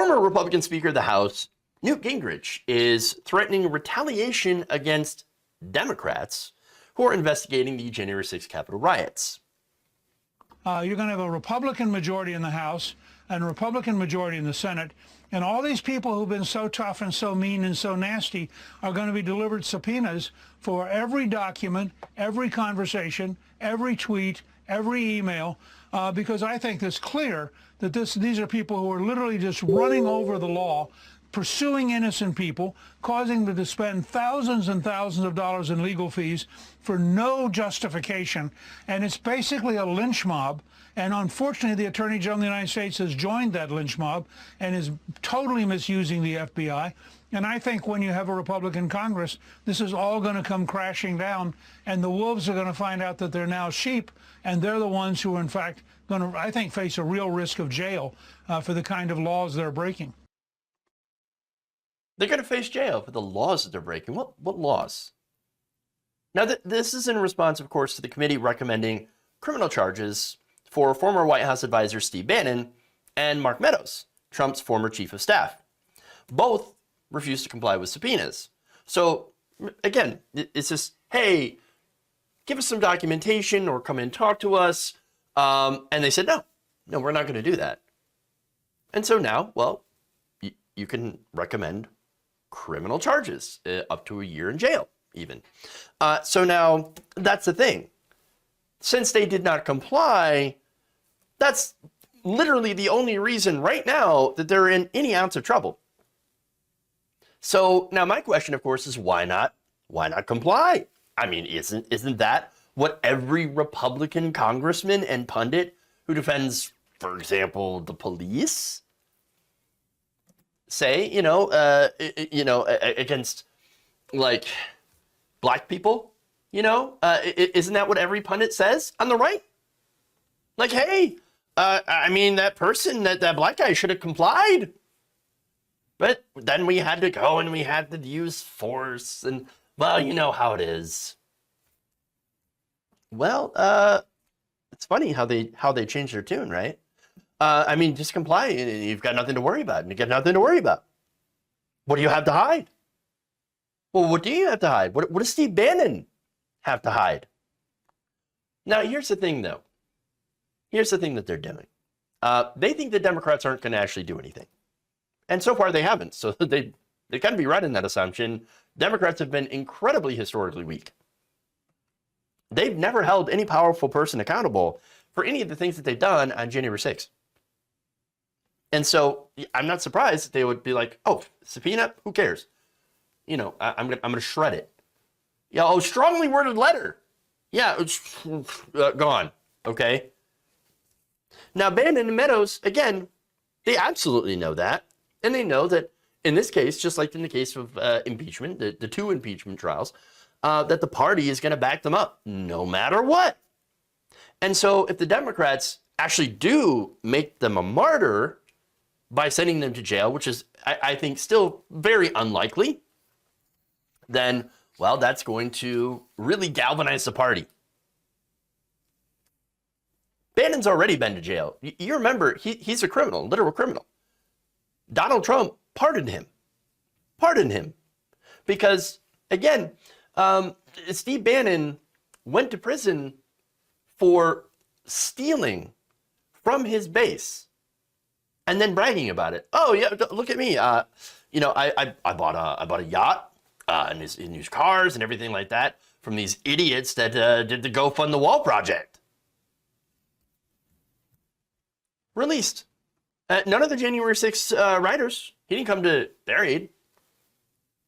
Former Republican Speaker of the House, Newt Gingrich, is threatening retaliation against Democrats who are investigating the January 6th Capitol riots. You're going to have a Republican majority in the House and a Republican majority in the Senate. And all these people who've been so tough and so mean and so nasty are going to be delivered subpoenas for every document, every conversation, every tweet, every email, because I think it's clear that these are people who are literally just running over the law, pursuing innocent people, causing them to spend thousands and thousands of dollars in legal fees for no justification. And it's basically a lynch mob. And unfortunately, the Attorney General of the United States has joined that lynch mob and is totally misusing the FBI. And I think when you have a Republican Congress, this is all going to come crashing down, and the wolves are going to find out that they're now sheep, and they're the ones who are, in fact, going to, I think, face a real risk of jail for the kind of laws they're breaking. They're going to face jail for the laws that they're breaking. What laws? Now, this is in response, of course, to the committee recommending criminal charges for former White House advisor Steve Bannon and Mark Meadows, Trump's former chief of staff. Both refused to comply with subpoenas. So, again, it's just, hey, give us some documentation or come and talk to us. And they said, no, we're not going to do that. And so now, well, you can recommend criminal charges, up to a year in jail, even. So now, that's the thing. Since they did not comply, that's literally the only reason right now that they're in any ounce of trouble. So now my question, of course, is why not? Why not comply? I mean, isn't that what every Republican congressman and pundit who defends, for example, the police say, against like black people, isn't that what every pundit says on the right? Like, hey, I mean, that person, that black guy should have complied. But then we had to go and we had to use force, and, well, you know how it is. Well, it's funny how they changed their tune, right? I mean, just comply and you've got nothing to worry about, and you get nothing to worry about. What do you have to hide? Well, what do you have to hide? What does Steve Bannon have to hide? Now, here's the thing, though. Here's the thing that they're doing. They think the Democrats aren't going to actually do anything. And so far they haven't. So they kind of be right in that assumption. Democrats have been incredibly historically weak. They've never held any powerful person accountable for any of the things that they've done on January 6th. And so I'm not surprised that they would be like, oh, subpoena, who cares? I'm gonna shred it. Yeah, oh, strongly worded letter. Yeah, it's gone. Okay. Now, Bannon and Meadows, again, they absolutely know that. And they know that in this case, just like in the case of impeachment, the two impeachment trials, that the party is going to back them up no matter what. And so if the Democrats actually do make them a martyr by sending them to jail, which is, I think, still very unlikely, then, well, that's going to really galvanize the party. Bannon's already been to jail. You remember, he's a criminal, literal criminal. Donald Trump pardoned him. Because, again, Steve Bannon went to prison for stealing from his base and then bragging about it. Oh, yeah, look at me. I bought a yacht and his cars and everything like that from these idiots that did the Go Fund the Wall project. Released. None of the January 6th writers, he didn't come to their aid.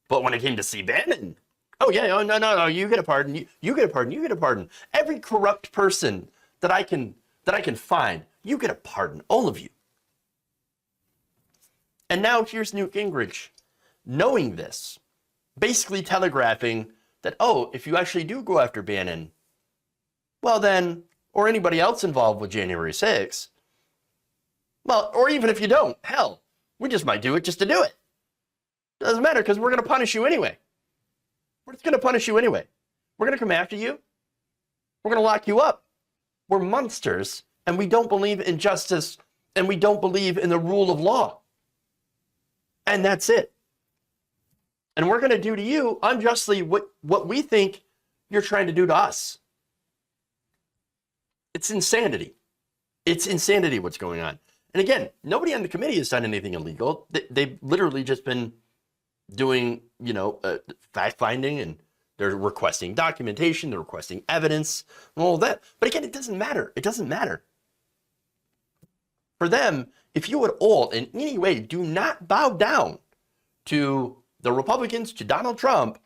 But when it came to Steve Bannon, oh yeah, oh no, you get a pardon, you get a pardon, you get a pardon. Every corrupt person that I can find, you get a pardon, all of you. And now here's Newt Gingrich, knowing this, basically telegraphing that, oh, if you actually do go after Bannon, well then, or anybody else involved with January 6th, well, or even if you don't, hell, we just might do it just to do it. Doesn't matter, because we're going to punish you anyway. We're just going to punish you anyway. We're going to come after you. We're going to lock you up. We're monsters, and we don't believe in justice, and we don't believe in the rule of law. And that's it. And we're going to do to you unjustly what we think you're trying to do to us. It's insanity. It's insanity what's going on. And again, nobody on the committee has done anything illegal. They've literally just been doing, fact finding, and they're requesting documentation, they're requesting evidence, and all of that. But again, it doesn't matter. It doesn't matter. For them, if you at all in any way do not bow down to the Republicans, to Donald Trump,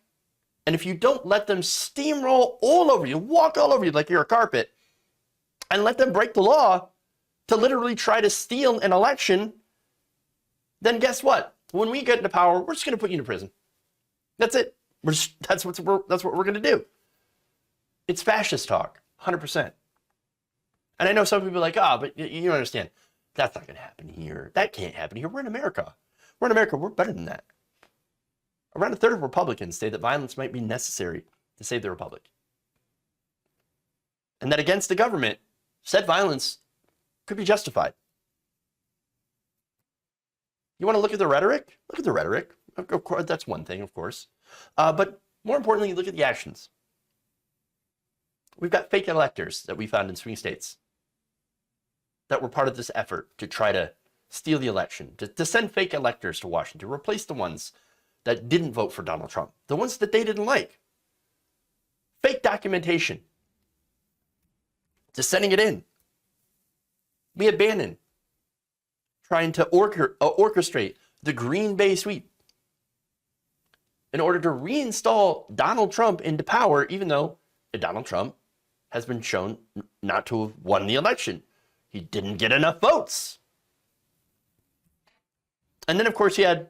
and if you don't let them steamroll all over you, walk all over you like you're a carpet, and let them break the law to literally try to steal an election, then guess what? When we get into power, we're just going to put you in prison. That's it. That's what we're going to do. It's fascist talk, 100%. And I know some people are like, but you don't understand. That's not going to happen here. That can't happen here. We're in America. We're in America. We're better than that. Around a third of Republicans say that violence might be necessary to save the republic. And that against the government, said violence could be justified. You want to look at the rhetoric? Look at the rhetoric. Of course, that's one thing, of course. But more importantly, look at the actions. We've got fake electors that we found in swing states that were part of this effort to try to steal the election, to send fake electors to Washington, to replace the ones that didn't vote for Donald Trump, the ones that they didn't like. Fake documentation. Just sending it in. Mia Bannon trying to orchestrate the Green Bay sweep in order to reinstall Donald Trump into power, even though Donald Trump has been shown not to have won the election. He didn't get enough votes. And then, of course, you had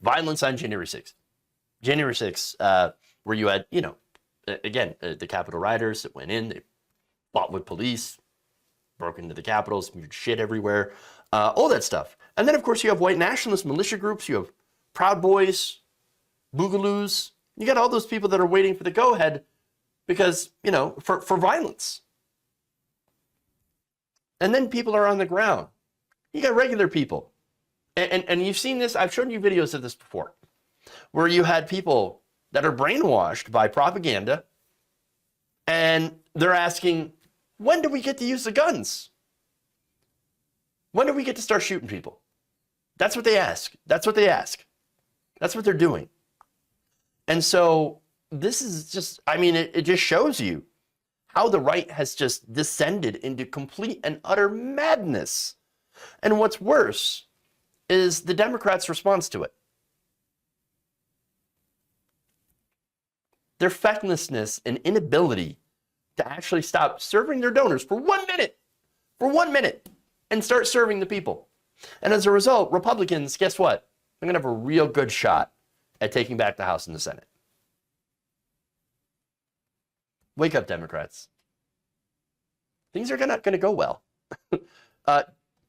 violence on January 6th. January 6th, where you had, again, the Capitol rioters that went in, they fought with police, broke into the Capitol, smeared shit everywhere, all that stuff. And then, of course, you have white nationalist militia groups. You have Proud Boys, Boogaloos. You got all those people that are waiting for the go-ahead because, for violence. And then people are on the ground. You got regular people. And you've seen this. I've shown you videos of this before, where you had people that are brainwashed by propaganda, and they're asking, when do we get to use the guns? When do we get to start shooting people? That's what they ask. That's what they ask. That's what they're doing. And so this is just, it just shows you how the right has just descended into complete and utter madness. And what's worse is the Democrats' response to it. Their fecklessness and inability to actually stop serving their donors for 1 minute, and start serving the people. And as a result, Republicans, guess what? They're going to have a real good shot at taking back the House and the Senate. Wake up, Democrats. Things are not going to go well.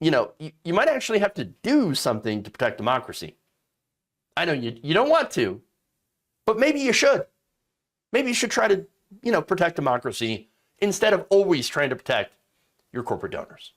You might actually have to do something to protect democracy. I know you don't want to, but maybe you should. Maybe you should try to, protect democracy instead of always trying to protect your corporate donors.